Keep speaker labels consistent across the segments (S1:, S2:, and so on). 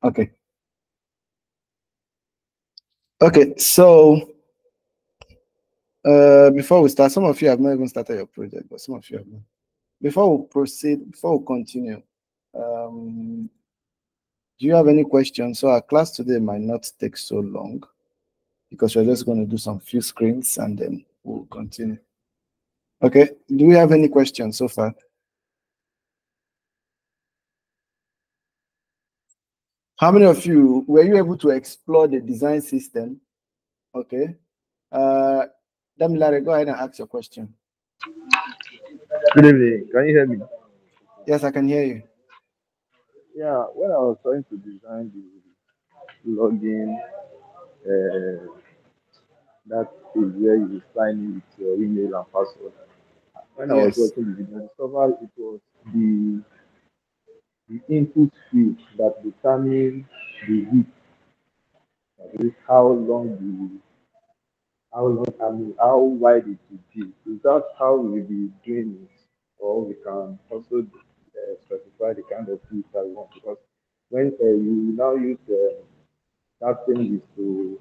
S1: Okay. Okay, so before we start, some of you have not even started your project, but some of you have not. Before we proceed, before we continue, do you have any questions? So our class today might not take so long because we're just going to do some few screens and then we'll continue. Okay, do we have any questions so far? How many of you were you able to explore the design system? Okay. Damilare, go ahead and ask your question.
S2: Good evening. Can you hear me?
S1: Yes, I can hear you.
S2: Yeah, when I was trying to design the login, that is where you sign in with your email and password. When I was
S1: Yes.
S2: watching the video, I discovered it was the input field that determines the width, that is how wide it will be. Is that how we'll be doing it, or we can also specify the kind of width that we want? Because when you now use that thing is to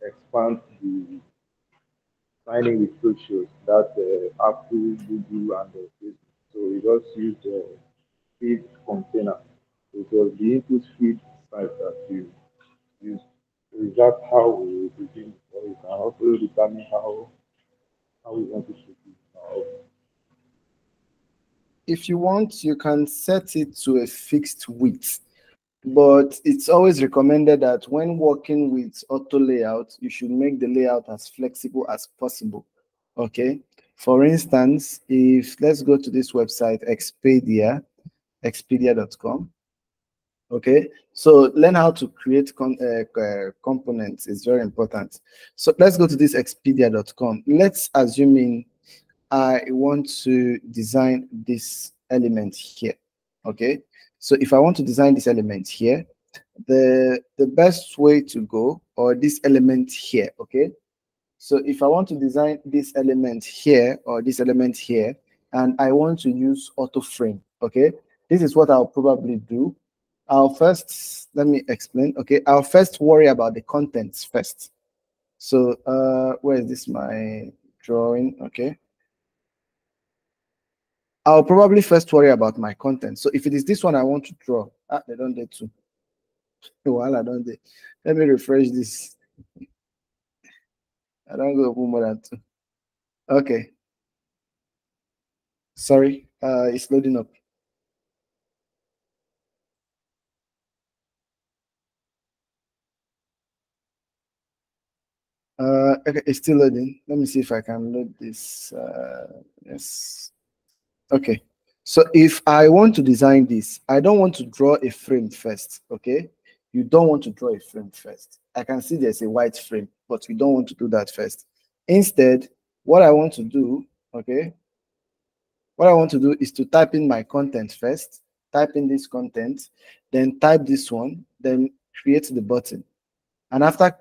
S2: expand the signing with socials, that Apple, Google, and Facebook. So we just use the feed container. It was the input feed type that you use. So is that how we begin? Or you can also determine how we want to shoot it.
S1: If you want, you can set it to a fixed width, but it's always recommended that when working with auto layout, you should make the layout as flexible as possible. Okay. For instance, if let's go to this website, expedia.com. Okay, so learn how to create components is very important. So let's go to this expedia.com. Let's assume I want to design this element here. Okay, so if I want to design this element here, the best way to go, or this element here. Okay, so if I want to design this element here or this element here, and I want to use auto frame, okay, this is what I'll probably do. I'll first, let me explain. Okay, I'll first worry about the contents first. So where is this, my drawing? Okay, I'll probably first worry about my content. So if it is this one I want to draw, they don't do two. Well, I don't do. Let me refresh this. I don't go more than two. Okay, sorry, it's loading up. Okay, it's still loading. Let me see if I can load this. Yes. Okay. So if I want to design this, I don't want to draw a frame first. Okay. You don't want to draw a frame first. I can see there's a white frame, but we don't want to do that first. Instead, what I want to do, okay, what I want to do is to type in my content first, type in this content, then type this one, then create the button. And after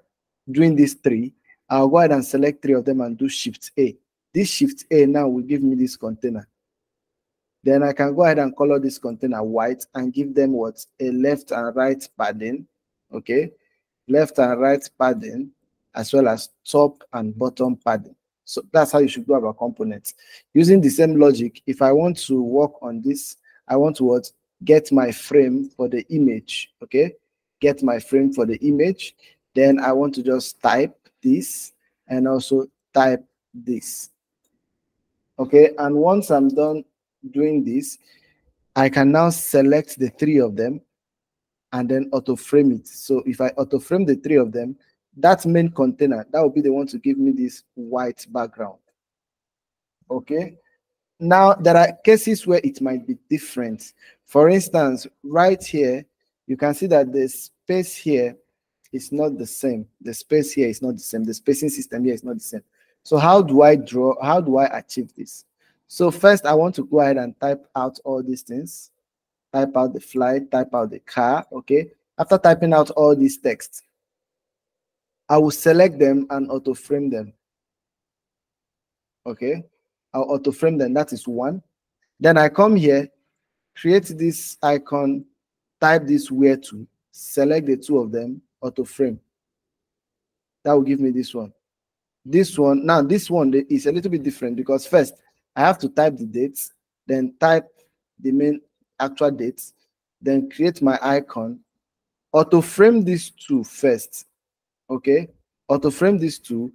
S1: doing these three, I'll go ahead and select three of them and do Shift A. This Shift A now will give me this container. Then I can go ahead and color this container white and give them what? A left and right padding. Okay. Left and right padding, as well as top and bottom padding. So that's how you should go about components. Using the same logic, if I want to work on this, I want to what? Get my frame for the image. Okay. Get my frame for the image. Then I want to just type this and also type this. Okay, and once I'm done doing this, I can now select the three of them and then auto frame it. So if I auto frame the three of them, that main container, that will be the one to give me this white background. Okay, now there are cases where it might be different. For instance, right here, you can see that the space here is not the same. The space here is not the same. The spacing system here is not the same. So how do I draw? How do I achieve this? So first, I want to go ahead and type out all these things. Type out the flight, type out the car, okay? After typing out all these texts, I will select them and auto frame them, okay? I'll auto frame them, that is one. Then I come here, create this icon, type this where to, select the two of them, auto frame. That will give me this one. This one, now this one is a little bit different because first I have to type the dates, then type the main actual dates, then create my icon, auto frame these two first. Okay, auto frame these two,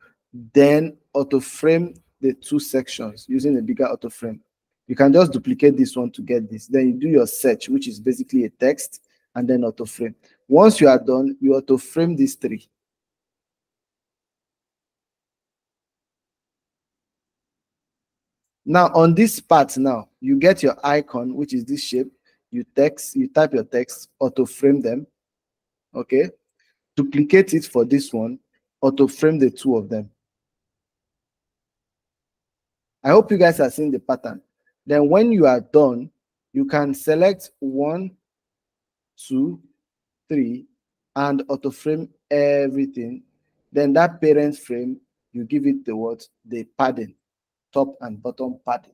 S1: then auto frame the two sections using a bigger auto frame. You can just duplicate this one to get this. Then you do your search, which is basically a text, and then auto frame. Once you are done, you auto frame these three. Now on this part, now you get your icon, which is this shape. You type your text, auto frame them. Okay, duplicate it for this one, auto frame the two of them. I hope you guys are seeing the pattern. Then when you are done, you can select 1, 2, 3, and auto frame everything. Then that parent frame, you give it the what? The padding, top and bottom padding.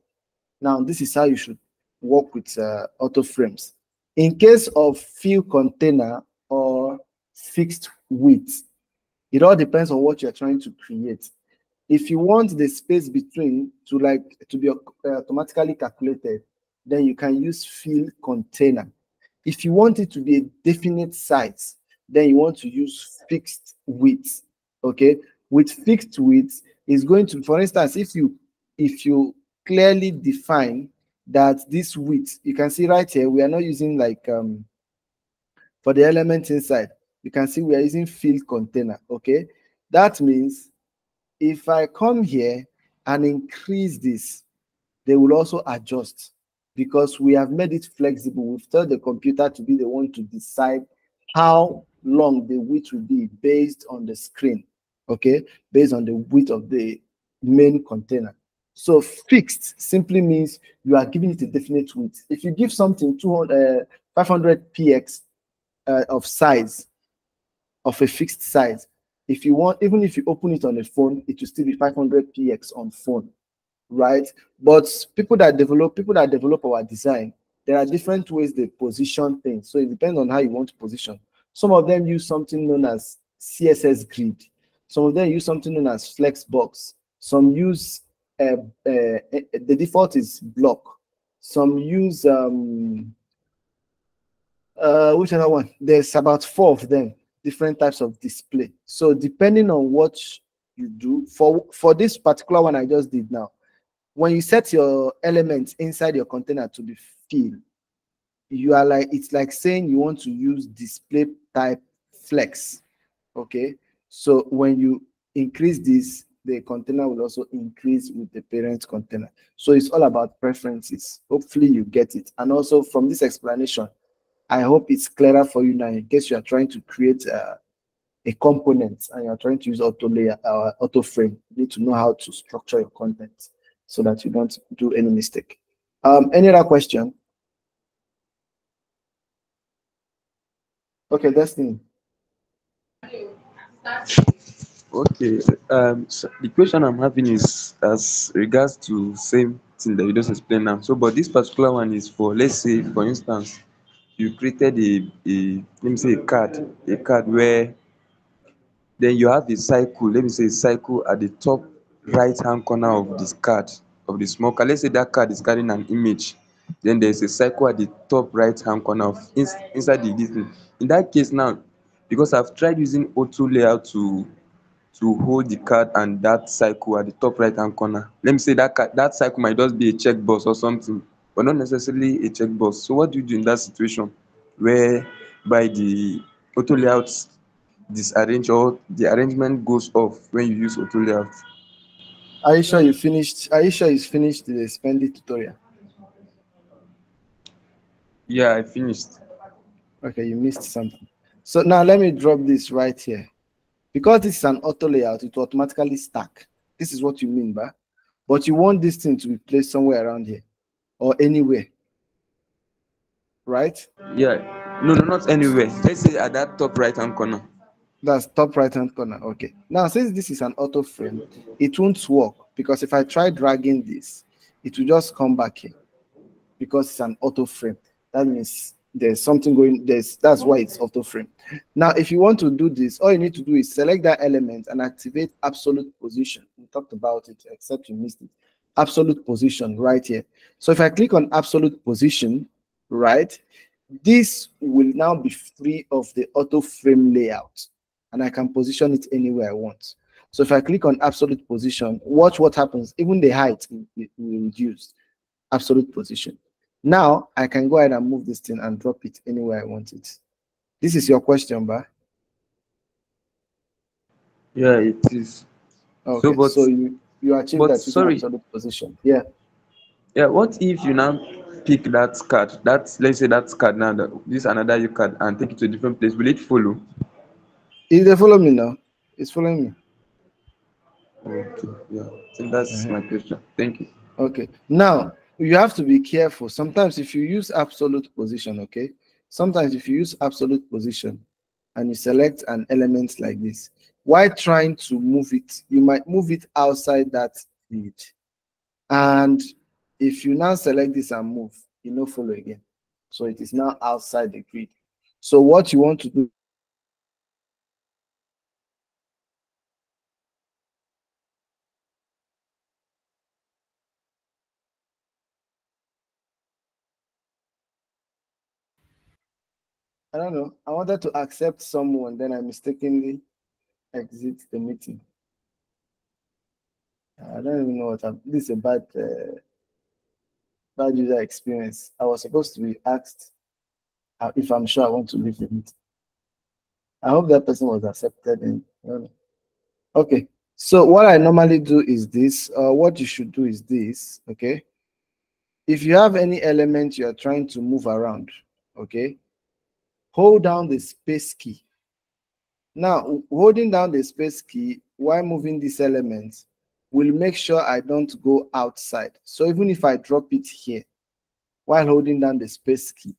S1: Now this is how you should work with auto frames. In case of fill container or fixed width, it all depends on what you're trying to create. If you want the space between to be automatically calculated, then you can use fill container. If you want it to be a definite size, then you want to use fixed width. Okay, with fixed width is going to, for instance, if you clearly define that this width, you can see right here, we are not using like for the elements inside, you can see we are using fill container. Okay, that means if I come here and increase this, they will also adjust because we have made it flexible. We've told the computer to be the one to decide how long the width will be based on the screen, okay, based on the width of the main container. So fixed simply means you are giving it a definite width. If you give something 500 px of size, of a fixed size, if you want, even if you open it on a phone, it will still be 500 px on phone, right? But people that develop our design, there are different ways they position things. So it depends on how you want to position. Some of them use something known as CSS grid. Some of them use something known as flexbox. Some use the default is block. Some use which other one? There's about 4 of them, different types of display. So depending on what you do, for this particular one I just did now, when you set your elements inside your container to be filled, you are like, it's like saying you want to use display type flex. Okay, so when you increase this, the container will also increase with the parent container. So it's all about preferences. Hopefully you get it. And also from this explanation, I hope it's clearer for you now in case you are trying to create a component and you're trying to use auto layer or auto frame. You need to know how to structure your content so that you don't do any mistake. Any other question? Okay, Destiny.
S3: Okay. So the question I'm having is as regards to same thing that you just explained now. So, but this particular one is for, let's say, for instance, you created a let me say a card where then you have a cycle, let me say a cycle at the top right hand corner of this card, of the small card. Let's say that card is carrying an image. Then there's a cycle at the top right hand corner of inside this thing. In that case now, because I've tried using auto layout to hold the card and that cycle at the top right hand corner. Let me say that cycle might just be a checkbox or something, but not necessarily a checkbox. So what do you do in that situation where by the auto layout disarrange or the arrangement goes off when you use auto layout?
S1: Are you sure you finished? Are you sure you finished the Spendy tutorial?
S3: Yeah, I finished.
S1: Okay, you missed something. So now let me drop this right here. Because this is an auto layout, it will automatically stack. This is what you mean by, but you want this thing to be placed somewhere around here or anywhere, right?
S3: Yeah, no, not anywhere. Let's say at that top right hand corner.
S1: That's top right hand corner. Okay. Now, since this is an auto frame, it won't work because if I try dragging this, it will just come back here because it's an auto frame. That means there's something going, that's why it's auto frame. Now if you want to do this, all you need to do is select that element and activate absolute position. We talked about it, except you missed it. Absolute position right here. So if I click on absolute position, right, this will now be free of the auto frame layout, and I can position it anywhere I want. So if I click on absolute position, watch what happens. Even the height will reduce. Absolute position. Now I can go ahead and move this thing and drop it anywhere I want it. This is your question, Ba?
S3: Yeah, it is. So,
S1: Okay, so you achieve that using
S3: sorry,
S1: absolute position. Yeah.
S3: yeah. What if you now pick that card? That, let's say that card now, this another you card, and take it to a different place. Will it follow?
S1: Is they follow me now? It's following me.
S3: Okay. Yeah. I think that's
S1: Uh-huh.
S3: my question. Thank you.
S1: Okay. Now you have to be careful. Sometimes if you use absolute position, okay. Sometimes if you use absolute position and you select an element like this, while trying to move it, you might move it outside that grid. And if you now select this and move, you no follow again. So it is now outside the grid. So what you want to do, I don't know, I wanted to accept someone, then I mistakenly exit the meeting. I don't even know what I'm, this is a bad user experience. I was supposed to be asked if I'm sure I want to leave the meeting. I hope that person was accepted. And I don't know. Okay, so what I normally do is this. What you should do is this. Okay, if you have any element you are trying to move around, okay, hold down the space key. Now, holding down the space key while moving this element will make sure I don't go outside. So even if I drop it here while holding down the space key,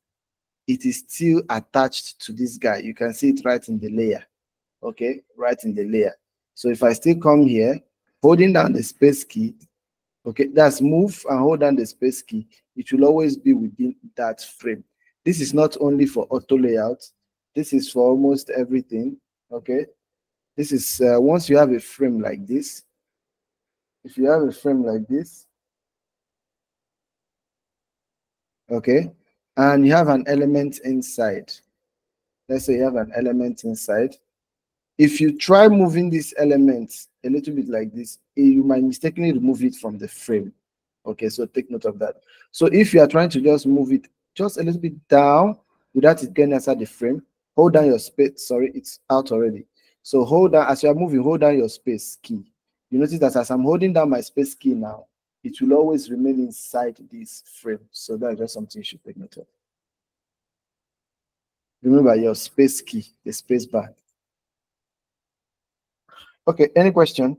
S1: it is still attached to this guy. You can see it right in the layer. Okay, right in the layer. So if I still come here, holding down the space key, okay, that's move and hold down the space key, it will always be within that frame. This is not only for auto layout, this is for almost everything. Okay, this is once you have a frame like this, if you have a frame like this, okay, and you have an element inside, let's say you have an element inside, if you try moving this element a little bit like this, you might mistakenly remove it from the frame. Okay, so take note of that. So if you are trying to just move it just a little bit down without it getting inside the frame, hold down your space. Sorry, it's out already. So hold down, as you are moving, hold down your space key. You notice that as I'm holding down my space key now, it will always remain inside this frame. So that's just something you should take note of. Remember your space key, the space bar. Okay, any question?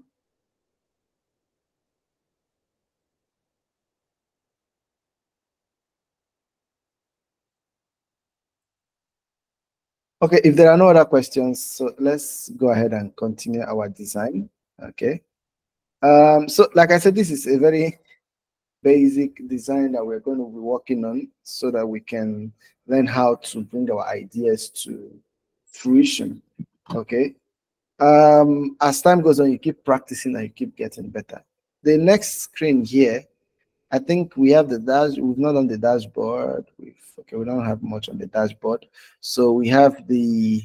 S1: Okay, if there are no other questions, so let's go ahead and continue our design. Okay. So like I said, this is a very basic design that we're going to be working on so that we can learn how to bring our ideas to fruition. Okay. As time goes on, you keep practicing and you keep getting better. The next screen here, I think we have the dash. We've not done the dashboard. We don't have much on the dashboard. So we have the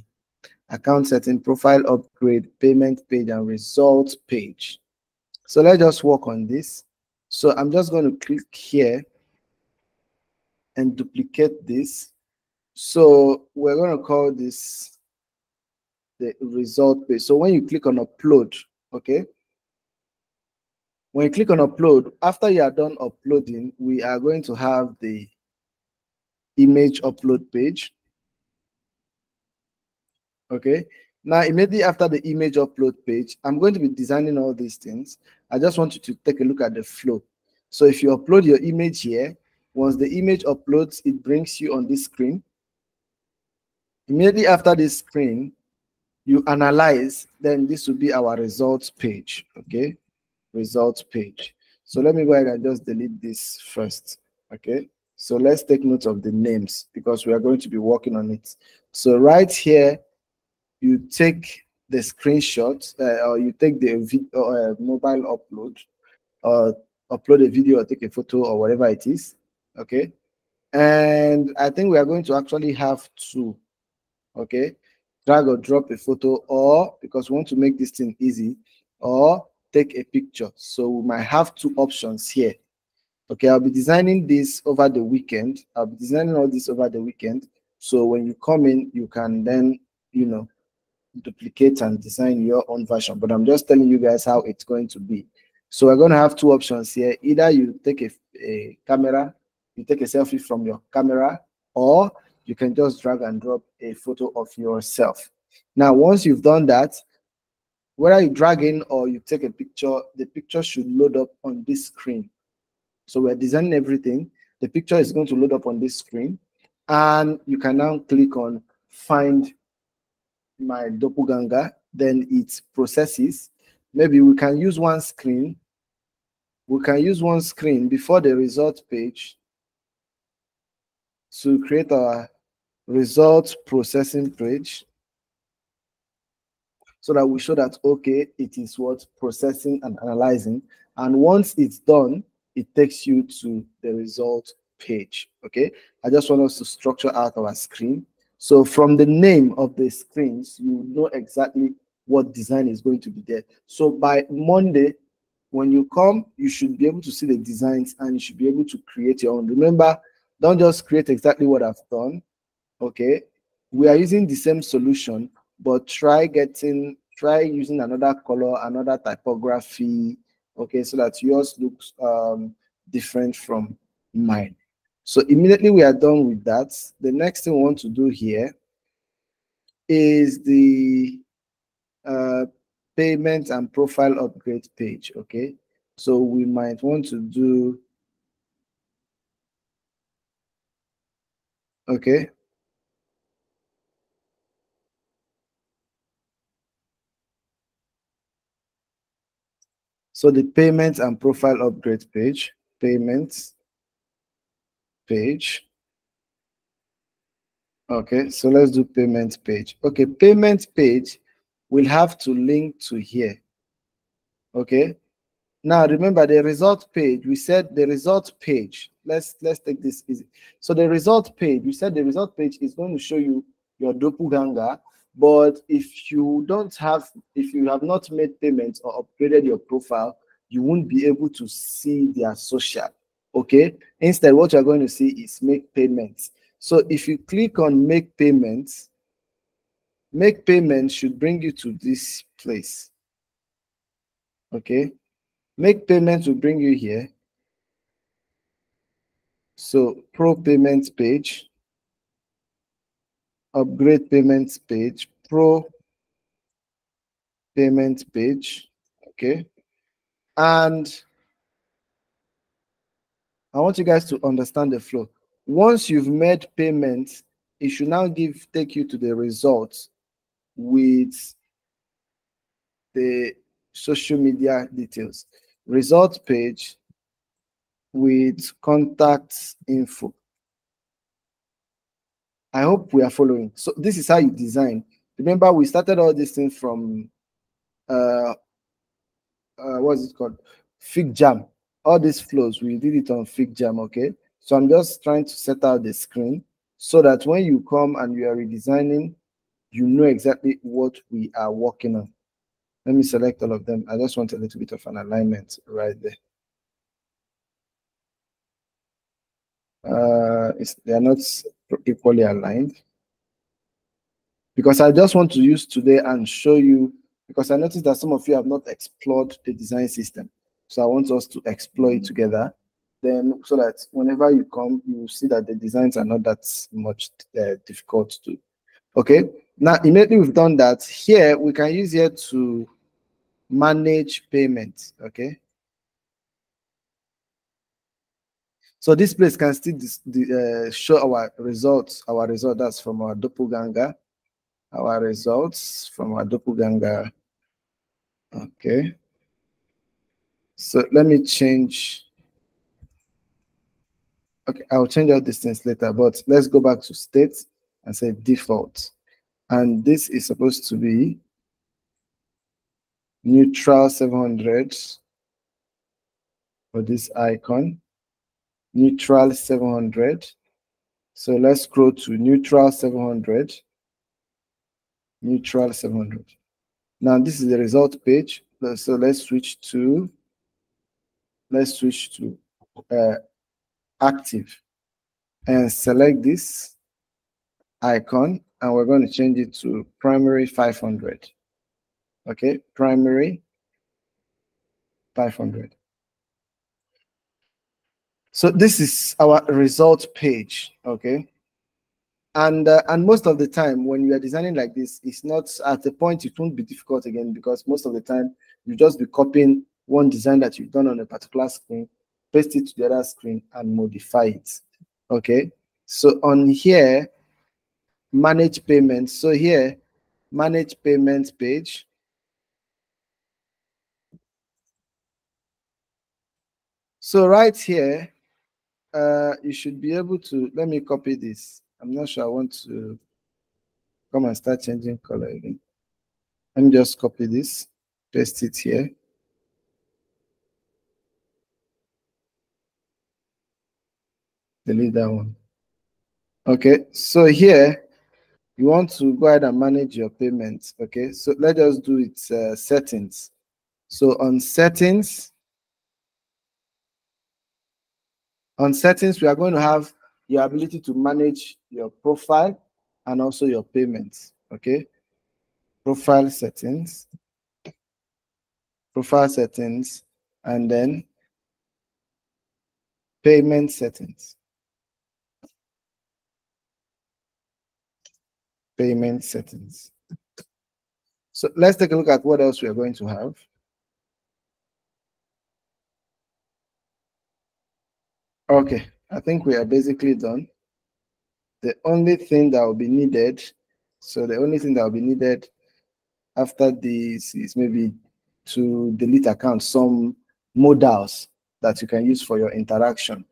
S1: account setting, profile upgrade, payment page, and results page. So let's just work on this. So I'm just going to click here and duplicate this. So we're going to call this the result page. So when you click on upload, okay, when you click on upload, after you are done uploading, we are going to have the image upload page. Okay, now immediately after the image upload page, I'm going to be designing all these things. I just want you to take a look at the flow. So if you upload your image here, once the image uploads, it brings you on this screen. Immediately after this screen, you analyze, then this will be our results page. Okay, results page. So let me go ahead and just delete this first. Okay, So let's take note of the names because we are going to be working on it. So right here, you take the screenshot or you take the mobile upload or upload a video or take a photo or whatever it is. Okay. And I think we are going to actually have two. Okay. Drag or drop a photo, or because we want to make this thing easy, or take a picture. So we might have two options here. Okay, I'll be designing this over the weekend. I'll be designing all this over the weekend. So when you come in, you can then, duplicate and design your own version. But I'm just telling you guys how it's going to be. So we're going to have two options here. Either you take a camera, you take a selfie from your camera, or you can just drag and drop a photo of yourself. Now, once you've done that, whether you drag in or you take a picture, the picture should load up on this screen. So we're designing everything. The picture is going to load up on this screen, and you can now click on find my doppelganger. Then it processes. Maybe we can use one screen. We can use one screen before the result page to create our result processing page, so that we show that, okay, it is what processing and analyzing. And once it's done, it takes you to the result page. Okay, I just want us to structure out our screen. So from the name of the screens, you know exactly what design is going to be there. So by Monday, when you come, you should be able to see the designs and you should be able to create your own. Remember, don't just create exactly what I've done. Okay, we are using the same solution, but try using another color, another typography, okay, so that yours looks different from mine. So immediately we are done with that, the next thing we want to do here is the payment and profile upgrade page. Okay, so we might want to do, okay, so the payment and profile upgrade page, payments page. Okay, so let's do payment page. Okay, payment page will have to link to here. Okay, now remember the result page, we said the result page, let's take this easy. So the result page, we said the result page is going to show you your doppelganger, but if you have not made payments or upgraded your profile, you won't be able to see their social. Okay, instead what you're going to see is make payments. So if you click on make payments should bring you to this place. Okay, make payments will bring you here. So pro payments page, upgrade payments page, pro payment page. Okay, and I want you guys to understand the flow. Once you've made payments, it should now take you to the results with the social media details. Result page with contacts info. I hope we are following. So this is how you design. Remember, we started all these things from what is it called? Fig Jam. All these flows, we did it on Fig Jam, okay? So I'm just trying to set out the screen so that when you come and you are redesigning, you know exactly what we are working on. Let me select all of them. I just want a little bit of an alignment right there. They are not equally aligned, because I just want to use today and show you, because I noticed that some of you have not explored the design system. So I want us to explore it together. Then, so that whenever you come, you see that the designs are not that much difficult to do. Okay. Now, immediately we've done that, here we can use here to manage payments. Okay. So this place can still show our results. Our result, that's from our doppelganger. Our results from our doppelganger. Okay. So let me change Okay, I'll change out these things later, but let's go back to state and say default. And this is supposed to be neutral 700 for this icon, neutral 700. So let's scroll to neutral 700, neutral 700. Now this is the result page. So let's switch to active and select this icon, and we're going to change it to primary 500. Okay, primary 500. So this is our result page. Okay, and most of the time when you are designing like this, it's not at the point it won't be difficult again, because most of the time you just be copying one design that you've done on a particular screen, paste it to the other screen and modify it. Okay, so on here, manage payments. So here, manage payments page. So right here, you should be able to, let me copy this. I'm not sure I want to come and start changing color again. Let me just copy this, paste it here. Delete that one. Okay, so here, you want to go ahead and manage your payments. Okay, so let's just do it settings. So on settings, we are going to have your ability to manage your profile and also your payments. Okay, profile settings, and then payment settings. Payment settings. So let's take a look at what else we are going to have. Okay, I think we are basically done. The only thing that will be needed, after this is maybe to delete accounts, some modals that you can use for your interaction.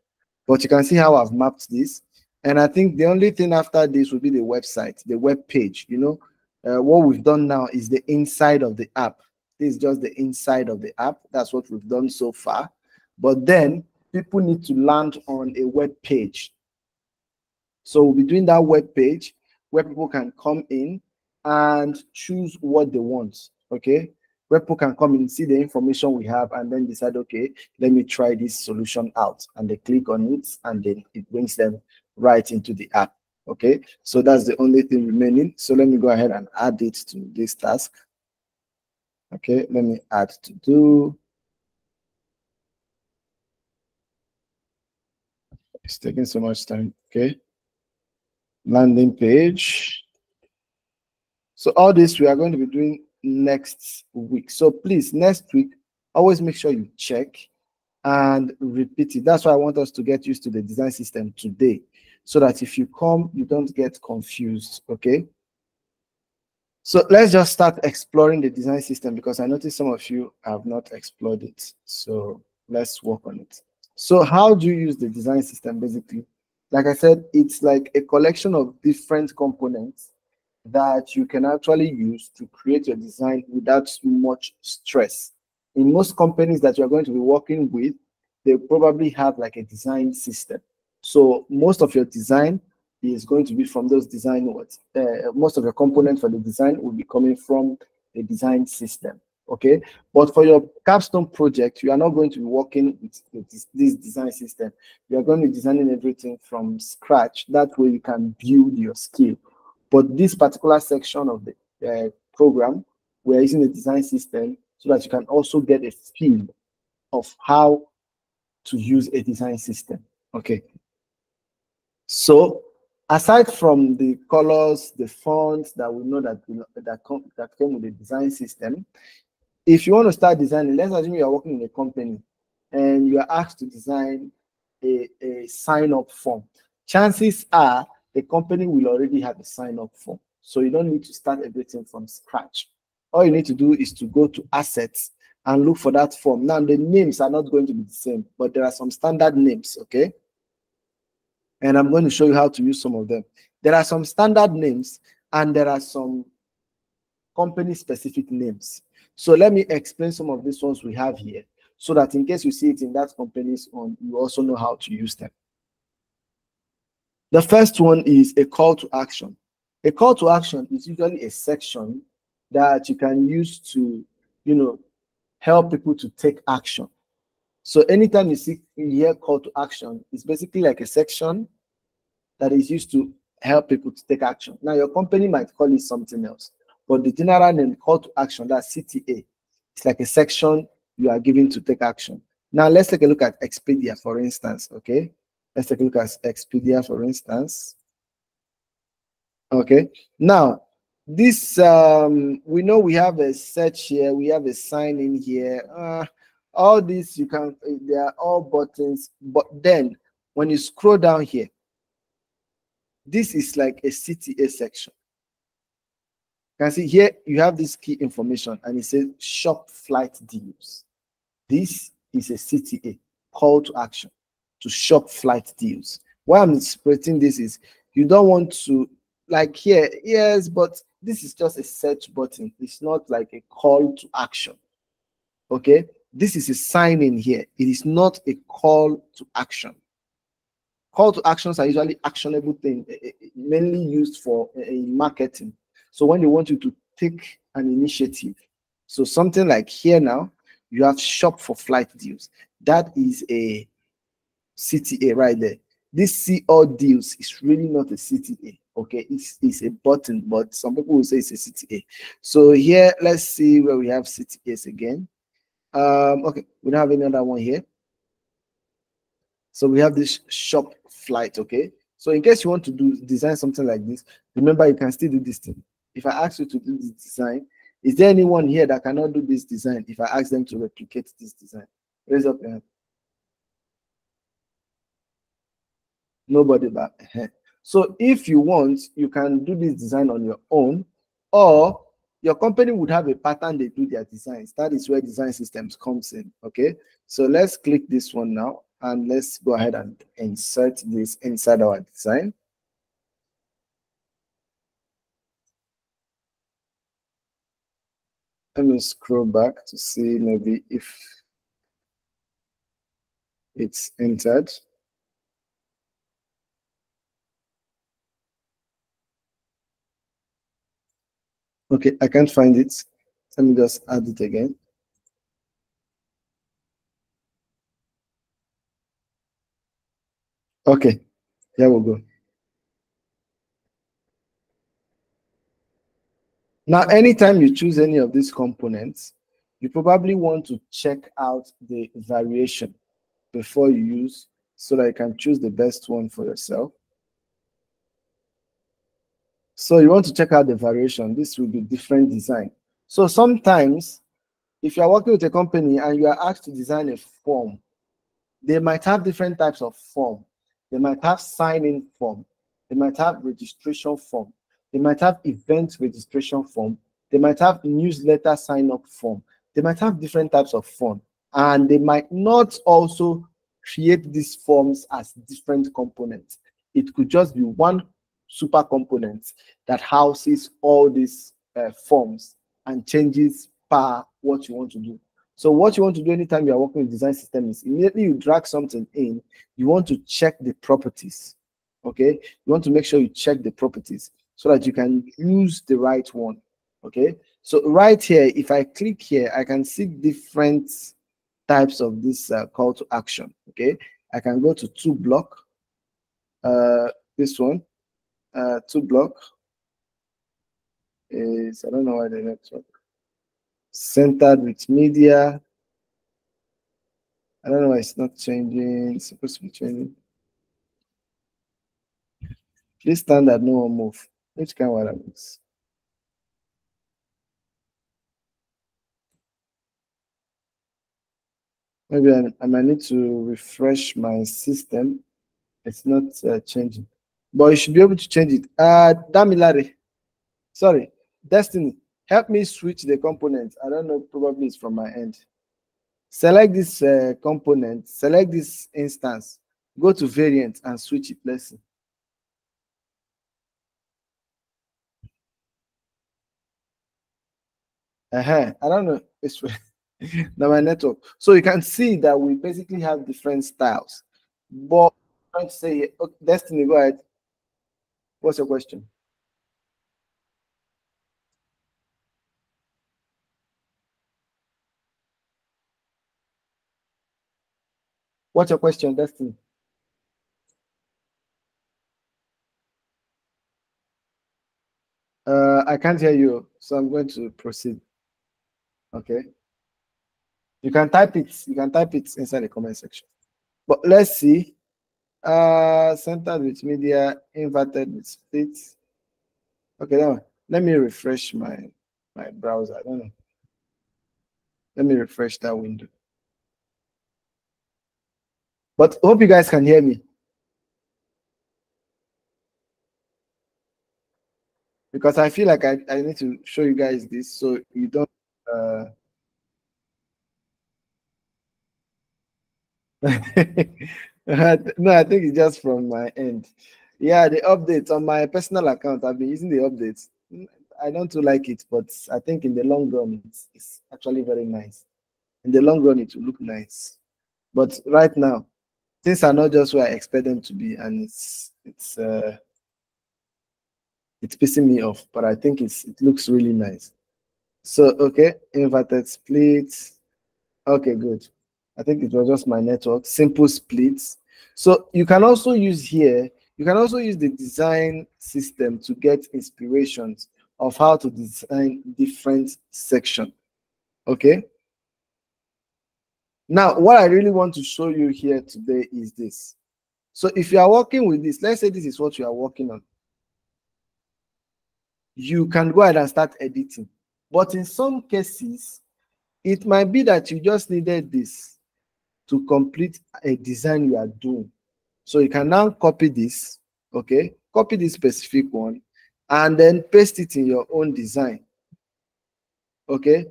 S1: But you can see how I've mapped this. And I think the only thing after this will be the website, the web page. You know, what we've done now is the inside of the app. This is just the inside of the app. That's what we've done so far. But then people need to land on a web page. So we'll be doing that web page where people can come in and choose what they want. Okay, where people can come in, see the information we have, and then decide, okay, let me try this solution out. And they click on it, and then it brings them right into the app. Okay, so that's the only thing remaining. So let me go ahead and add it to this task. Okay, let me add to do. It's taking so much time. Okay, landing page. So all this we are going to be doing next week. So please, next week, always make sure you check and repeat it. That's why I want us to get used to the design system today, so that if you come, you don't get confused. Okay. So let's just start exploring the design system, because I noticed some of you have not explored it. So let's work on it. So how do you use the design system? Basically, like I said, it's like a collection of different components that you can actually use to create your design without much stress. In most companies that you're going to be working with, they probably have like a design system. So most of your design is going to be from those design words. Most of your components for the design will be coming from the design system. Okay, but for your capstone project, you are not going to be working with this design system. You are going to be designing everything from scratch. That way you can build your skill. But this particular section of the program, we're using the design system so that you can also get a feel of how to use a design system. Okay. So aside from the colors, the fonts that we know that came with the design system, if you want to start designing, let's assume you are working in a company and you are asked to design a sign-up form. Chances are the company will already have a sign-up form. So you don't need to start everything from scratch. All you need to do is to go to assets and look for that form. Now, the names are not going to be the same, but there are some standard names, okay? And I'm going to show you how to use some of them. There are some standard names and there are some company specific names. So let me explain some of these ones we have here so that in case you see it in that company's own, you also know how to use them. The first one is a call to action. A call to action is usually a section that you can use to, help people to take action. So anytime you hear call to action, it's basically like a section that is used to help people to take action. Now, your company might call it something else, but the general name call to action, that's CTA. It's like a section you are given to take action. Now, let's take a look at Expedia, for instance, okay? Let's take a look at Expedia, for instance. Okay, now, this, we know we have a search here, we have a sign in here. All these, they are all buttons, but then when you scroll down here, this is like a CTA section. You can see here, you have this key information and it says shop flight deals. This is a CTA, call to action, to shop flight deals. Why I'm spreading this is you don't want to, like here, yes, but this is just a search button. It's not like a call to action. Okay, this is a sign in here. It is not a call to action. Call to actions are usually actionable things, mainly used for marketing. So when they want you to take an initiative, so something like here now, you have shop for flight deals. That is a CTA right there. This see all deals is really not a CTA. Okay, it's a button, but some people will say it's a CTA. So here, let's see where we have CTAs again. Okay, we don't have any other one here. So we have this shop flight. Okay, so in case you want to design something like this, remember you can still do this thing. If I ask you to do this design, is there anyone here that cannot do this design if I ask them to replicate this design? Raise up your hand. Nobody back. So if you want, you can do this design on your own, or your company would have a pattern they do their designs. That is where design systems comes in. Okay, so let's click this one now and let's go ahead and insert this inside our design. Let me scroll back to see maybe if it's entered. Okay, I can't find it. Let me just add it again. Okay, here we go. Now, anytime you choose any of these components, you probably want to check out the variation before you use so that you can choose the best one for yourself. So you want to check out the variation. This will be different design. So sometimes if you are working with a company and you are asked to design a form, they might have different types of form. They might have sign-in form. They might have registration form. They might have event registration form. They might have newsletter sign-up form. They might have different types of form. And they might not also create these forms as different components. It could just be one super component that houses all these forms and changes per what you want to do. So what you want to do anytime you are working with design system is immediately you drag something in, you want to check the properties. Okay, you want to make sure you check the properties so that you can use the right one. Okay, so right here, if I click here, I can see different types of this call to action. Okay, I can go to to block, this one, to block is, I don't know why the network, centered with media. I don't know why it's not changing. It's supposed to be changing. This standard, no one move. Which kind of wireless? Maybe I might need to refresh my system. It's not changing, but you should be able to change it. Damilare, sorry, Destiny, help me switch the components. I don't know, probably it's from my end. Select this component, select this instance, Go to variant and switch it. Let's see. I don't know. It's now my network. So you can see that we basically have different styles. But I'm trying to say, okay, Destiny, go ahead. What's your question? What's your question, Destiny? I can't hear you, so I'm going to proceed. Okay. You can type it. You can type it inside the comment section. But let's see. Centered with media, inverted with split. Okay, now let me refresh my browser. I don't know. Let me refresh that window. But hope you guys can hear me. Because I feel like I need to show you guys this so you don't no, I think it's just from my end. Yeah, the updates on my personal account, I've been using the updates. I don't too like it, but I think in the long run, it's actually very nice. In the long run, it will look nice. But right now, things are not just where I expect them to be, and it's pissing me off. But I think it looks really nice. So okay, inverted splits. Okay, good. I think it was just my network. Simple splits. So you can also use here, you can also use the design system to get inspirations of how to design different sections. Okay. Now, what I really want to show you here today is this. So if you are working with this, let's say this is what you are working on. You can go ahead and start editing. But in some cases, it might be that you just needed this to complete a design you are doing. So you can now copy this, okay? Copy this specific one and then paste it in your own design, okay?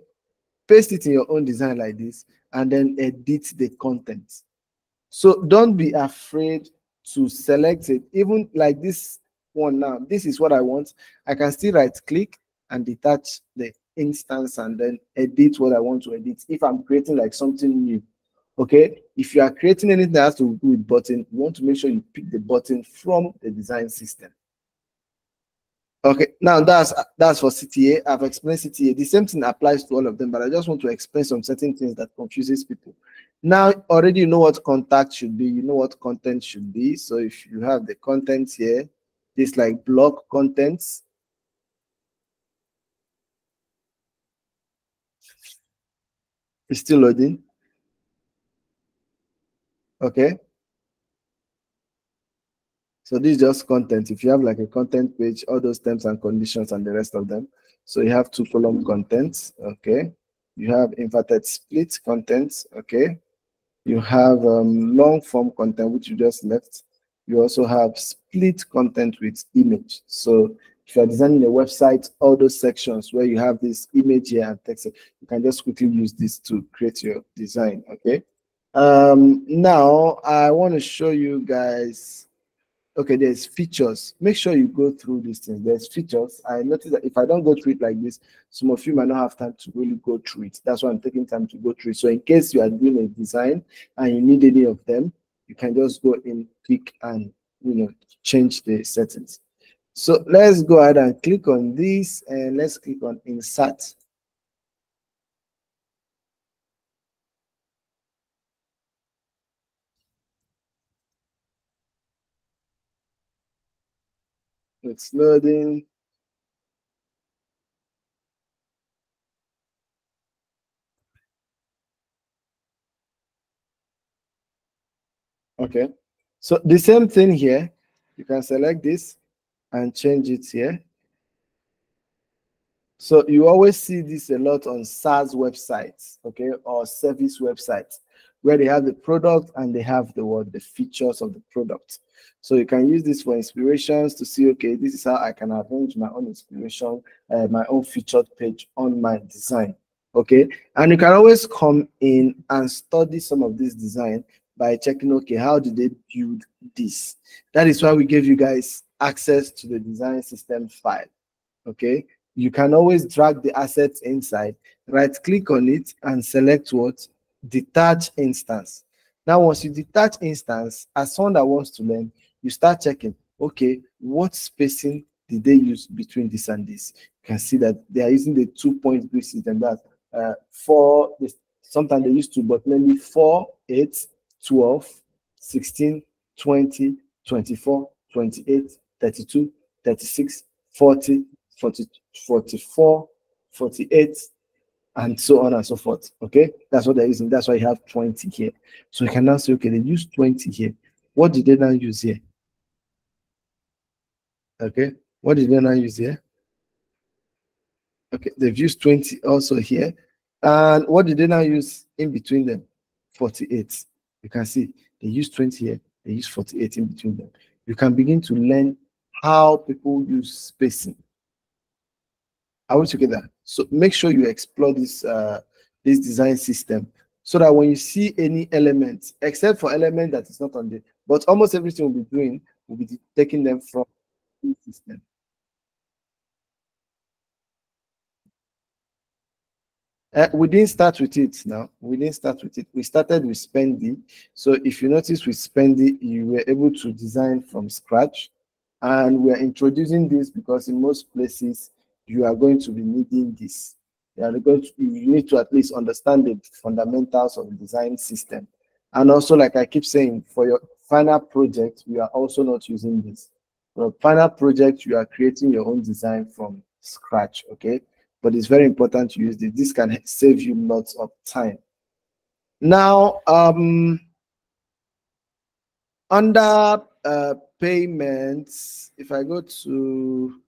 S1: Paste it in your own design like this and then edit the content. So don't be afraid to select it. Even like this one now, this is what I want. I can still right click and detach the instance and then edit what I want to edit if I'm creating like something new. Okay, if you are creating anything that has to do with button, you want to make sure you pick the button from the design system. Okay, now that's for CTA. I've explained CTA. The same thing applies to all of them, but I just want to explain some certain things that confuses people. Now, already you know what contact should be, you know what content should be. So if you have the content here, this like block contents. It's still loading. Okay. So this is just content. If you have like a content page, all those terms and conditions and the rest of them. So you have 2-column contents. Okay. You have inverted split contents. Okay. You have long form content, which you just left. You also have split content with image. So if you're designing a website, all those sections where you have this image here and text, you can just quickly use this to create your design. Okay. Now I want to show you guys. Okay, there's features. Make sure you go through these things. There's features. I noticed that if I don't go through it like this, some of you might not have time to really go through it. That's why I'm taking time to go through it. So in case you are doing a design and you need any of them, you can just go in, click, and change the settings. So let's go ahead and click on this, and let's click on insert. It's loading. Okay, so the same thing here. You can select this and change it here. So you always see this a lot on SaaS websites, okay, or service websites, where they have the product and they have the features of the product. So you can use this for inspirations to see, okay, this is how I can arrange my own inspiration, my own featured page on my design, okay. And you can always come in and study some of this design by checking, okay, how did they build this? That is why we gave you guys access to the design system file. Okay, you can always drag the assets inside, right click on it and select what? Detach instance. Now, once you detach instance, as someone that wants to learn, you start checking, okay, what spacing did they use between this and this? You can see that they are using the 2-point grid system. That for this, sometimes they used to, but mainly 4, 8, 12, 16, 20, 24, 28, 32, 36, 40, 40, 44, 48, and so on and so forth. Okay, that's what they're using. That's why you have 20 here. So you can now say, okay, they use 20 here. What did they now use here? Okay, what did they now use here? Okay, they've used 20 also here. And what did they now use in between them? 48. You can see they use 20 here, they use 48 in between them. You can begin to learn how people use spacing. Are we together? So make sure you explore this design system so that when you see any element, except for element that is not on the, but almost everything we'll be doing will be taking them from the system. We didn't start with it now. We didn't start with it. We started with Spendy. So if you notice with Spendy, you were able to design from scratch. And we are introducing this because in most places, you are going to be needing this. You need to at least understand the fundamentals of the design system. And also, like I keep saying, for your final project, we are also not using this. For your final project, you are creating your own design from scratch, okay? But it's very important to use this. This can save you lots of time. Now, under payments, if I go to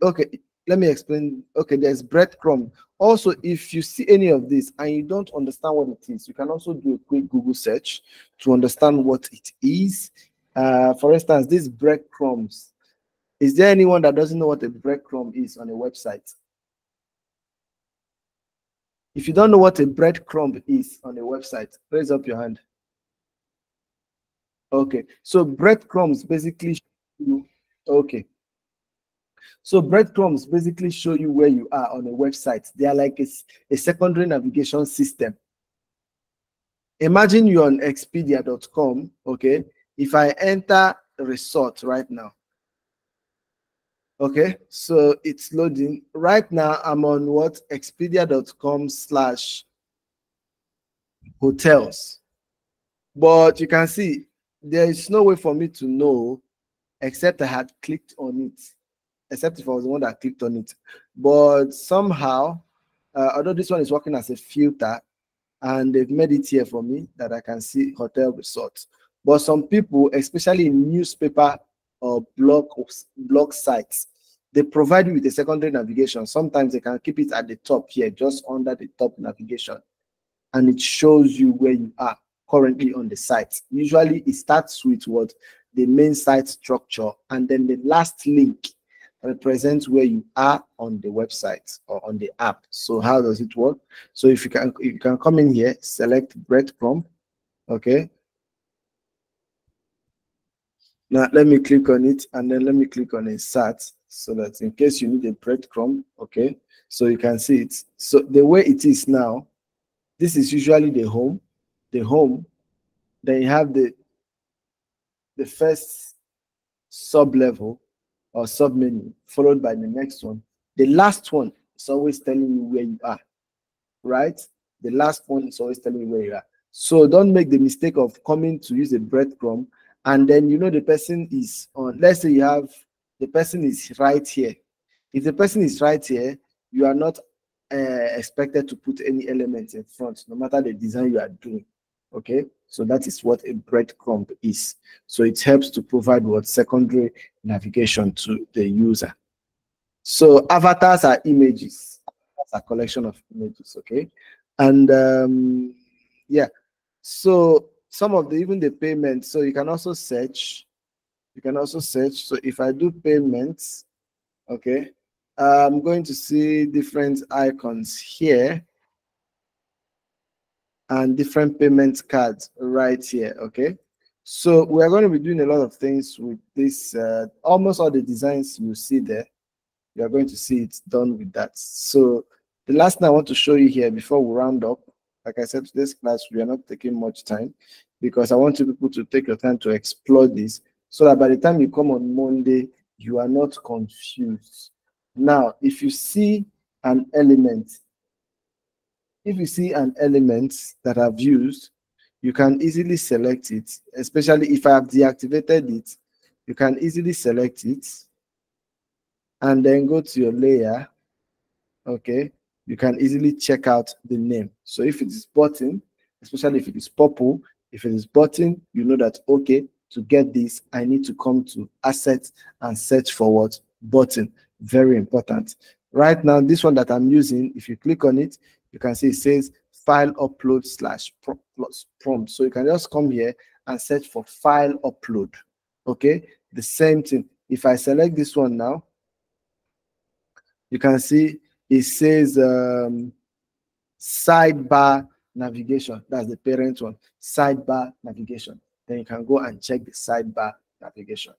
S1: okay, let me explain. Okay, there's breadcrumb. Also, if you see any of this and you don't understand what it is, you can also do a quick Google search to understand what it is. For instance, these breadcrumbs. Is there anyone that doesn't know what a breadcrumb is on a website? If you don't know what a breadcrumb is on a website, raise up your hand. Okay, so breadcrumbs basically show you, okay. So breadcrumbs basically show you where you are on a website. They are like a secondary navigation system. Imagine you're on expedia.com, okay? If I enter resort right now, okay, so it's loading. Right now, I'm on what? expedia.com/hotels. But you can see there is no way for me to know except I had clicked on it, except if I was the one that clicked on it. But somehow, although this one is working as a filter, and they've made it here for me that I can see hotel resorts. But some people, especially in newspaper or blog sites, they provide you with a secondary navigation. Sometimes they can keep it at the top here, just under the top navigation, and it shows you where you are currently on the site. Usually it starts with what? The main site structure, and then the last link represents where you are on the website or on the app. So how does it work? So if you can come in here, select breadcrumb. Okay. Now let me click on it, and then let me click on insert so that in case you need a breadcrumb, okay, so you can see it. So the way it is now, this is usually the home. Then you have the first sub level or sub menu, followed by the next one. The last one is always telling you where you are, right? The last one is always telling you where you are. So don't make the mistake of coming to use a breadcrumb and then you know the person is on, let's say you have, the person is right here. If the person is right here, you are not expected to put any elements in front, no matter the design you are doing. Okay, so that is what a breadcrumb is. So it helps to provide what? Secondary navigation to the user. So avatars are images. That's a collection of images, okay? And yeah, so some of the, even the payments, so you can also search. You can also search. So if I do payments, okay, I'm going to see different icons here. and different payment cards right here. Okay, so we are going to be doing a lot of things with this. Almost all the designs you see there, you are going to see it done with that. So the last thing I want to show you here before we round up, like I said, today's class, we are not taking much time because I want you people to take your time to explore this so that by the time you come on Monday, you are not confused. Now, if you see an element, that I've used, you can easily select it, especially if I have deactivated it, you can easily select it and then go to your layer. Okay, you can easily check out the name. So if it is button, especially if it is purple, if it is button, you know that, okay, to get this, I need to come to assets and search for what? Button. Very important. Right now, this one that I'm using, if you click on it, you can see it says file upload slash plus prompt. So you can just come here and search for file upload. Okay, the same thing. If I select this one now, you can see it says sidebar navigation. That's the parent one, sidebar navigation. Then you can go and check the sidebar navigation.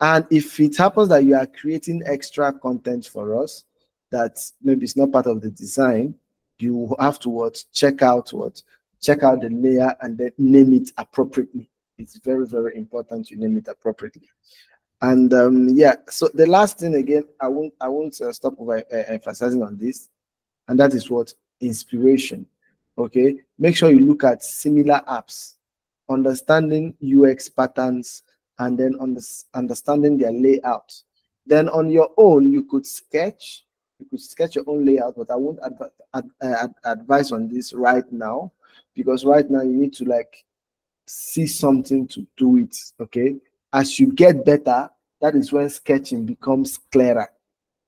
S1: And if it happens that you are creating extra content for us that maybe it's not part of the design, you have to check out the layer and then name it appropriately. It's very, very important you name it appropriately. And yeah, so the last thing again, I won't stop over emphasizing on this, and that is what? Inspiration. Okay, make sure you look at similar apps, understanding UX patterns, and then understanding their layout. Then on your own, you could sketch your own layout, but I won't advise on this right now, because right now you need to like see something to do it. Okay, as you get better, that is when sketching becomes clearer.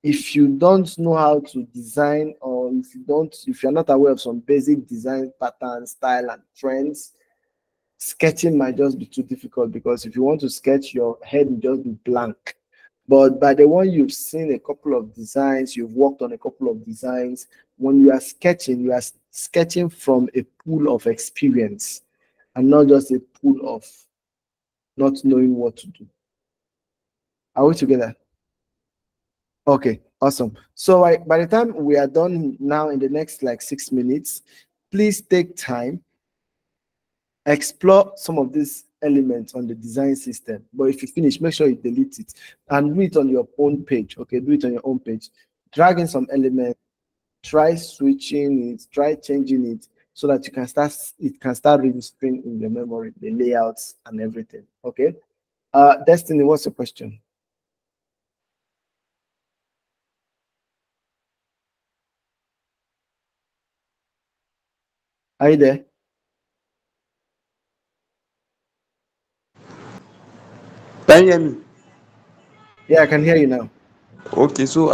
S1: If you don't know how to design, or if you're not aware of some basic design patterns, style, and trends, sketching might just be too difficult, because if you want to sketch, your head will just be blank. But by the one you've seen a couple of designs, you've worked on a couple of designs, when you are sketching from a pool of experience and not just a pool of not knowing what to do. Are we together? Okay, awesome. So by the time we are done now, in the next like 6 minutes, please take time, explore some of these elements on the design system. But if you finish, make sure you delete it and do it on your own page. Okay, do it on your own page. Drag in some elements, try switching it, try changing it, so that it can start registering in your memory, the layouts and everything. Okay. Destiny, what's your question? Are you there?
S3: Can you hear me?
S1: Yeah, I can hear you now.
S3: Okay, so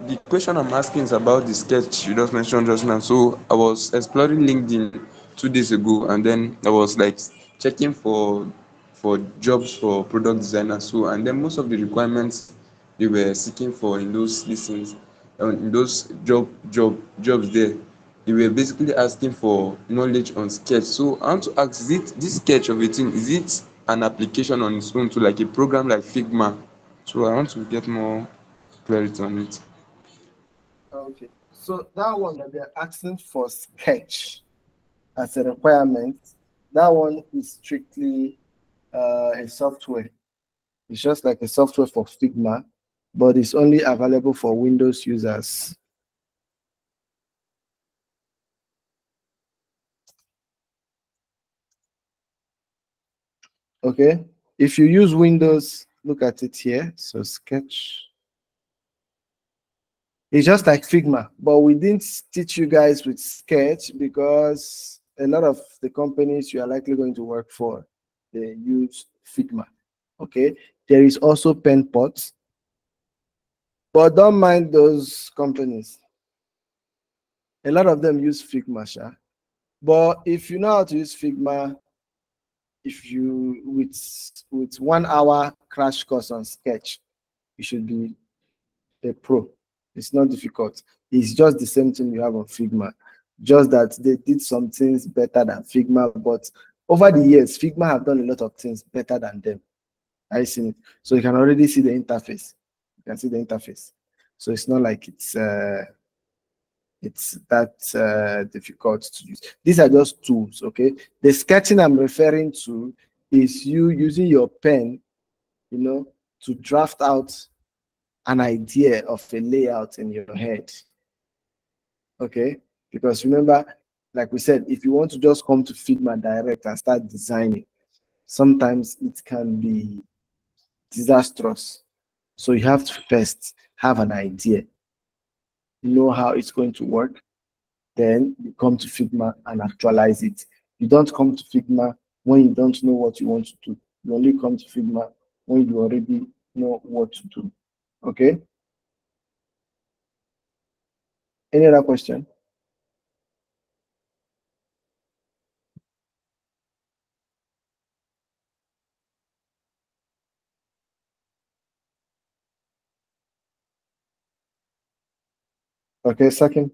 S3: the question I'm asking is about the sketch you just mentioned just now. So I was exploring LinkedIn 2 days ago, and then I was like checking for jobs for product designers. So, and then most of the requirements they were seeking for in those listings, in those jobs there, they were basically asking for knowledge on sketch. So I want to ask, is it this sketch of a thing, is it an application on its own to like a program like Figma? So I want to get more clarity on it.
S1: Okay. So that one that they're asking for sketch as a requirement, that one is strictly a software. It's just like a software for Figma, but it's only available for Windows users. Okay. If you use Windows, look at it here. So Sketch. It's just like Figma, but we didn't teach you guys with Sketch because a lot of the companies you are likely going to work for, they use Figma. Okay. There is also Penpot, but don't mind those companies. A lot of them use Figma, sha. But if you know how to use Figma, if you with 1 hour crash course on Sketch, you should be a pro. It's not difficult. It's just the same thing you have on Figma. just that they did some things better than Figma. But over the years, Figma have done a lot of things better than them. I see it. So you can already see the interface. You can see the interface. So it's not like it's that difficult to use. These are just tools, okay? The sketching I'm referring to is you using your pen, you know, to draft out an idea of a layout in your head, okay? Because remember, like we said, if you want to just come to Figma direct and start designing, sometimes it can be disastrous. So you have to first have an idea, know how it's going to work, then you come to Figma and actualize it. You don't come to Figma when you don't know what you want to do. You only come to Figma when you already know what to do. Okay? Any other question? Okay, second.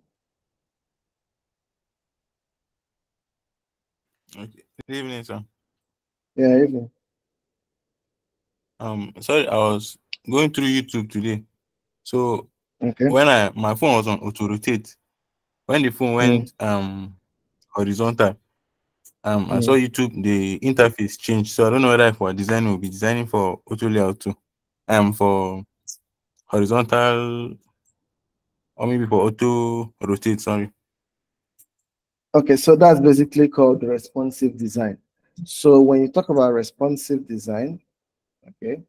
S4: Okay. Good evening, sir.
S1: Yeah, evening.
S4: Sorry, I was going through YouTube today. So
S1: Okay.
S4: when my phone was on auto rotate, when the phone went horizontal, I saw YouTube, the interface changed. So I don't know whether for design will be designing for auto layout too. For horizontal or maybe for auto rotate, sorry.
S1: Okay, so that's basically called responsive design. So when you talk about responsive design, okay,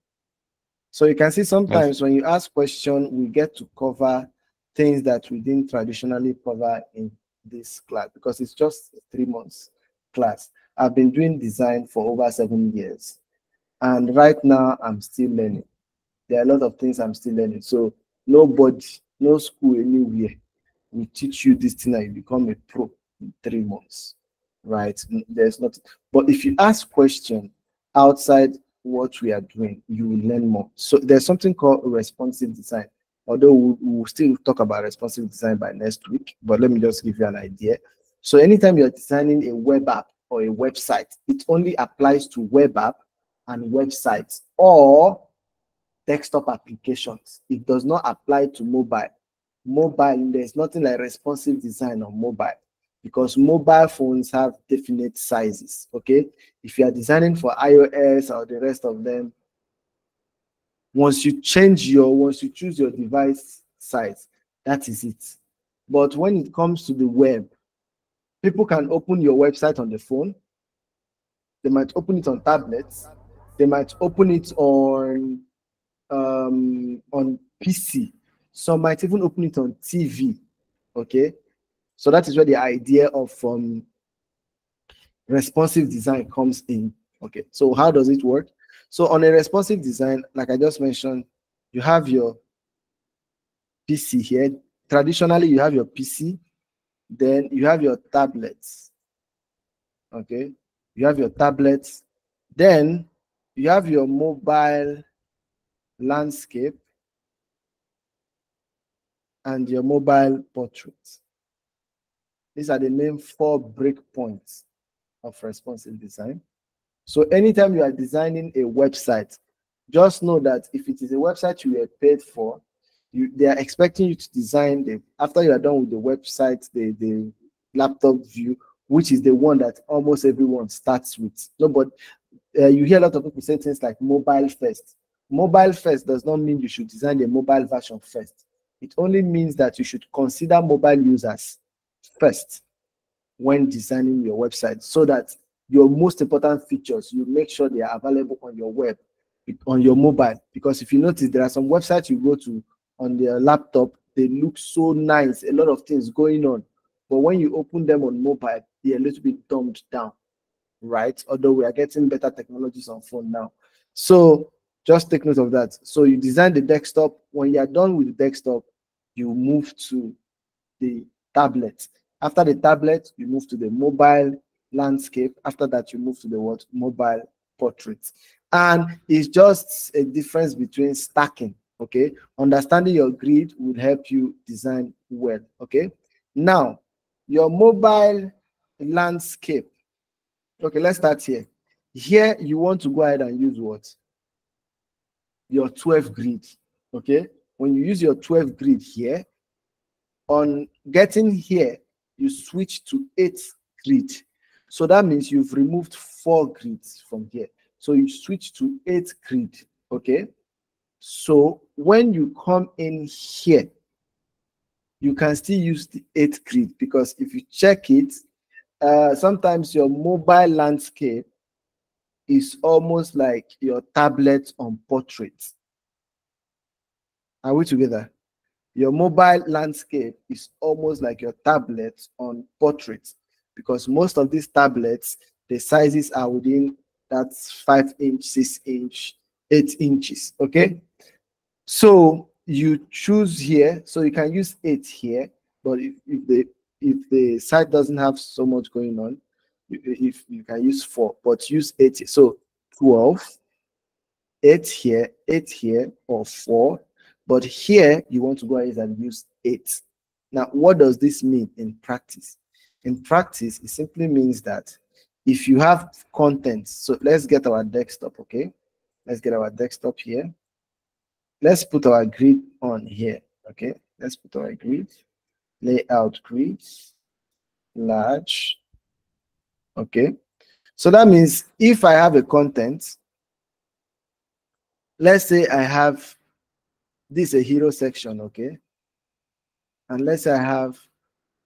S1: so you can see
S4: Yes.
S1: sometimes when you ask question, we get to cover things that we didn't traditionally cover in this class because it's just 3 months class. I've been doing design for over 7 years, and right now I'm still learning. There are a lot of things I'm still learning. So nobody, no school anywhere will teach you this thing and you become a pro in 3 months, right? There's not. But if you ask question outside what we are doing, you will learn more. So there's something called responsive design. Although we'll still talk about responsive design by next week, but let me just give you an idea. So anytime you're designing a web app or a website, it only applies to web app and websites or desktop applications. It does not apply to mobile. Mobile, there's nothing like responsive design on mobile because mobile phones have definite sizes. Okay, if you are designing for iOS or the rest of them, once you choose your device size, that is it. But when it comes to the web, people can open your website on the phone. They might open it on tablets. They might open it on PC. Some might even open it on TV. Okay, so that is where the idea of responsive design comes in. Okay, so how does it work? So on a responsive design, like I just mentioned, you have your PC here. Traditionally, you have your PC, then you have your tablets. Okay, you have your tablets, then you have your mobile landscape and your mobile portrait. These are the main 4 breakpoints of responsive design. So anytime you are designing a website, just know that if it is a website you were paid for, they are expecting you to design after you are done with the website, the laptop view, which is the one that almost everyone starts with. No, but you hear a lot of people say things like mobile first. Mobile first does not mean you should design the mobile version first. It only means that you should consider mobile users first when designing your website so that your most important features, you make sure they are available on your web, on your mobile. Because if you notice, there are some websites you go to on their laptop, they look so nice, a lot of things going on. But when you open them on mobile, they're a little bit dumbed down, right? Although we are getting better technologies on phone now. So just take note of that. So you design the desktop. When you are done with the desktop, you move to the tablet. After the tablet, you move to the mobile landscape. After that, you move to the what? Mobile portrait. And it's just a difference between stacking. Okay, understanding your grid will help you design well. Okay, now your mobile landscape. Okay, let's start here. Here, you want to go ahead and use what? Your 12 grid. Okay, when you use your 12 grid here, on getting here, you switch to 8 grid. So that means you've removed 4 grids from here. So you switch to 8 grid. Okay, so when you come in here, you can still use the 8 grid, because if you check it, sometimes your mobile landscape is almost like your tablet on portrait. Are we together? Your mobile landscape is almost like your tablet on portrait, because most of these tablets, the sizes are within that 5-inch, 6-inch, 8 inches. Okay, so you choose here, so you can use 8 here, but if the site doesn't have so much going on, if you can use 4, but use 8. So 12, 8 here, 8 here, or 4. But here you want to go ahead and use 8. Now, what does this mean in practice? In practice, it simply means that if you have content, so let's get our desktop. Okay, let's get our desktop here. Let's put our grid on here. Okay, let's put our grid, layout grid, large. Okay, so that means if I have a content, let's say I have this a hero section. Okay, and let's say I have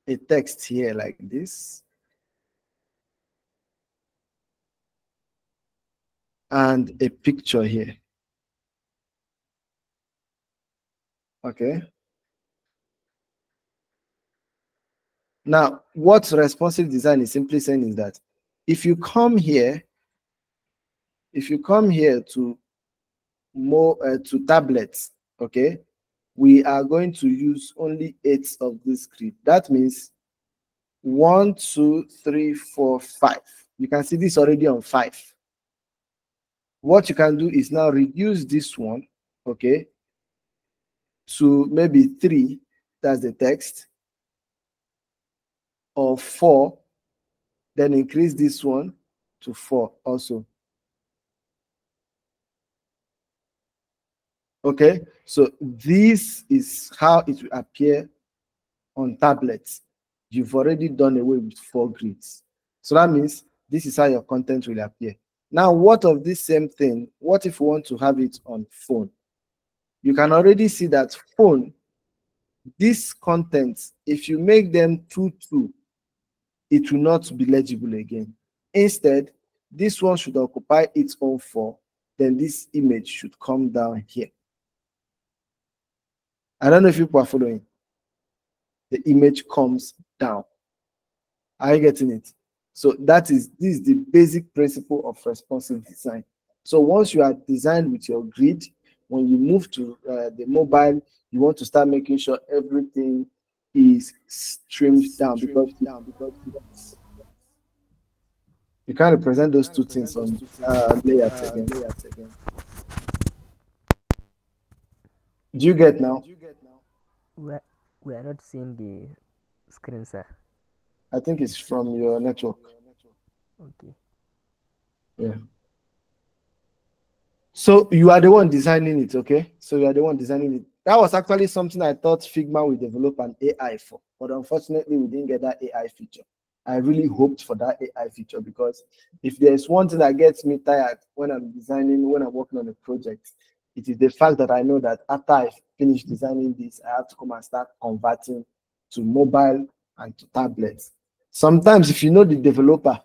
S1: a text here like this, and a picture here. Okay, now what responsive design is simply saying is that if you come here to to tablets, okay, we are going to use only 8 of this grid. That means 1, 2, 3, 4, 5. You can see this already on 5. What you can do is now reduce this one, okay, to maybe 3, that's the text, or 4, then increase this one to 4 also. Okay, so this is how it will appear on tablets. You've already done away with 4 grids. So that means this is how your content will appear. Now, what of this same thing? What if we want to have it on phone? You can already see that phone, these contents, if you make them 2-2, it will not be legible again. Instead, this one should occupy its own 4. Then this image should come down here. I don't know if people are following. The image comes down. Are you getting it? So this is the basic principle of responsive design. So once you are designed with your grid, when you move to the mobile, you want to start making sure everything is streamed down, because you can't represent those two things on layouts again. Do you get now?
S5: We are not seeing the screen, sir.
S1: I think it's from your network.
S5: Okay.
S1: Yeah. So you are the one designing it, okay? So you are the one designing it. That was actually something I thought Figma would develop an AI for, but unfortunately we didn't get that AI feature. I really hoped for that AI feature, because if there's one thing that gets me tired when I'm designing, when I'm working on a project, it is the fact that I know that after I finish designing this, I have to come and start converting to mobile and to tablets. Sometimes if you know the developer,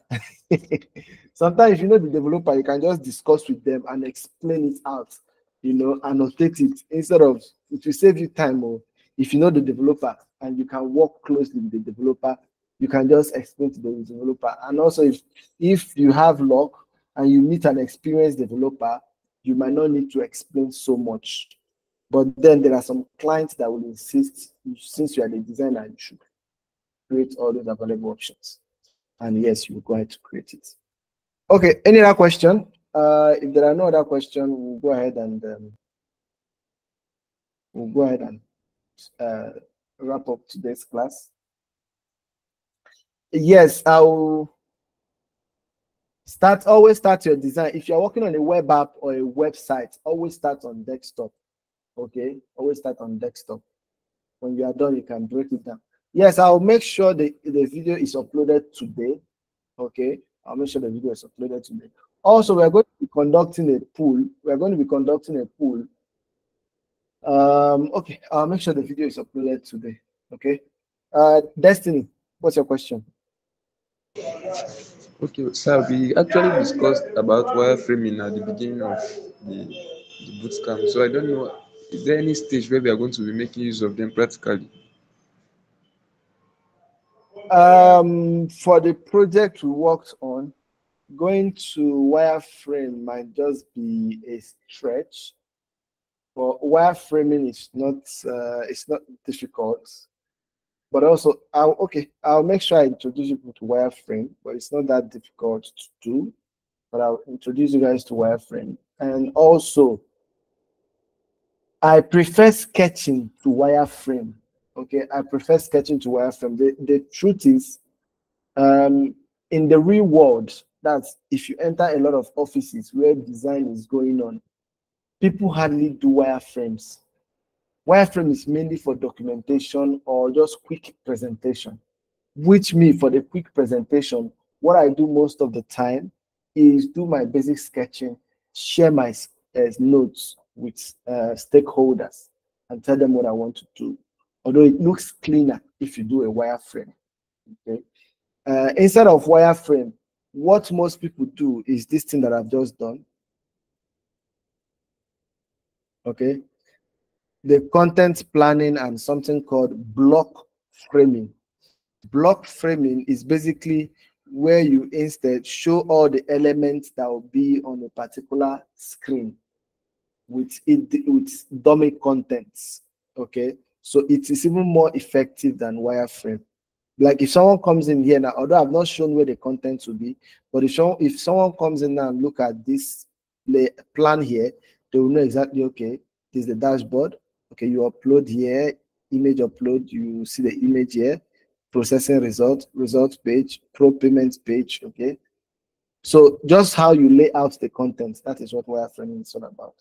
S1: you can just discuss with them and explain it out, annotate it, instead of, it will save you time. Or if you know the developer and you can work closely with the developer, you can just explain to the developer. And also, if you have luck and you meet an experienced developer, you might not need to explain so much. But then there are some clients that will insist, since you are the designer, you should create all those available options. And yes, you will go ahead to create it. Okay, any other question? If there are no other questions, we'll go ahead and wrap up today's class. Yes, I'll always start your design. If you're working on a web app or a website, always start on desktop. Okay, always start on desktop. When you are done, you can break it down. Yes, I'll make sure the video is uploaded today. Okay, I'll make sure the video is uploaded today. Also, we're going to be conducting a poll. We're going to be conducting a poll. Okay, I'll make sure the video is uploaded today. Okay. Destiny, what's your question?
S3: Okay, sir, we actually discussed about wireframing at the beginning of the boot camp. So I don't know, is there any stage where we are going to be making use of them practically?
S1: For the project we worked on, going to wireframe might just be a stretch. But wireframing is not it's not difficult. But also, I'll make sure I introduce you to wireframe, but it's not that difficult to do. But I'll introduce you guys to wireframe. And also, I prefer sketching to wireframe. Okay, I prefer sketching to wireframe. The truth is, in the real world, that's if you enter a lot of offices where design is going on, people hardly do wireframes. Wireframe is mainly for documentation or just quick presentation, which me, for the quick presentation, what I do most of the time is do my basic sketching, share my notes with stakeholders and tell them what I want to do. Although it looks cleaner if you do a wireframe. Okay. Instead of wireframe, what most people do is this thing that I've just done. Okay. The content planning and something called block framing. Block framing is basically where you instead show all the elements that will be on a particular screen with dummy contents. Okay, so it is even more effective than wireframe. Like if someone comes in here now, although I've not shown where the contents will be, but if someone comes in now and look at this plan here, they will know exactly, okay, this is the dashboard. Okay, you upload here, image upload, you see the image here, processing result page, pro payment page. Okay, so just how you lay out the content, that is what wireframing is all about.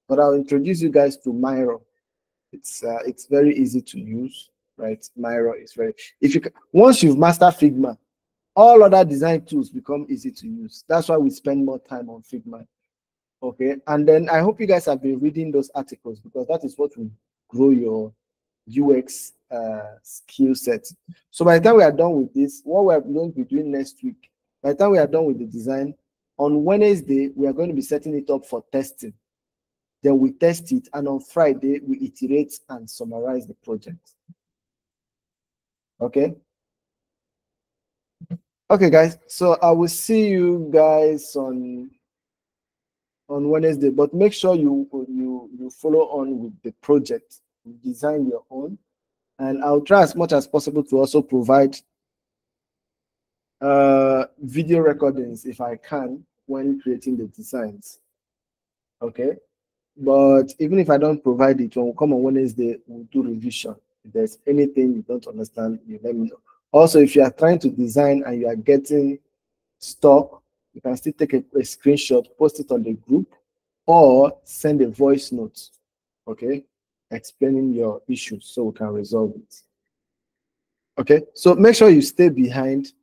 S1: But I'll introduce you guys to Miro. It's very easy to use, right? Miro is very, if you once you've mastered Figma, all other design tools become easy to use. That's why we spend more time on Figma. Okay, and then I hope you guys have been reading those articles, because that is what will grow your UX skill set. So by the time we are done with this, what we are going to be doing next week, by the time we are done with the design, on Wednesday, we are going to be setting it up for testing. Then we test it, and on Friday, we iterate and summarize the project. Okay? Okay, guys. So I will see you guys on Wednesday, but make sure you follow on with the project, you design your own, and I'll try as much as possible to also provide video recordings if I can when creating the designs. Okay, but even if I don't provide it, when we come on Wednesday, we'll do revision. If there's anything you don't understand, you let me know. Also, if you are trying to design and you are getting stuck, you can still take a screenshot, post it on the group, or send a voice note, okay, explaining your issues so we can resolve it. Okay, so make sure you stay behind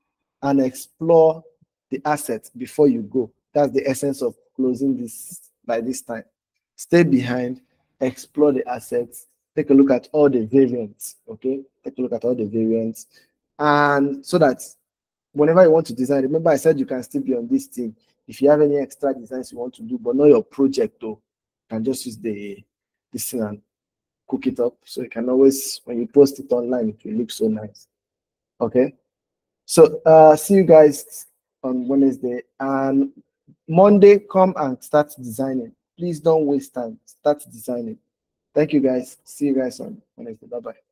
S1: and explore the assets before you go. That's the essence of closing this by this time. Stay behind, explore the assets, take a look at all the variants, okay? Take a look at all the variants, and so that whenever you want to design, remember I said you can still be on this team. If you have any extra designs you want to do, but not your project though, you can just use this thing and cook it up. So you can always, when you post it online, it will look so nice. Okay. So see you guys on Wednesday, and Monday, come and start designing. Please don't waste time. Start designing. Thank you guys. See you guys on Wednesday. Bye-bye.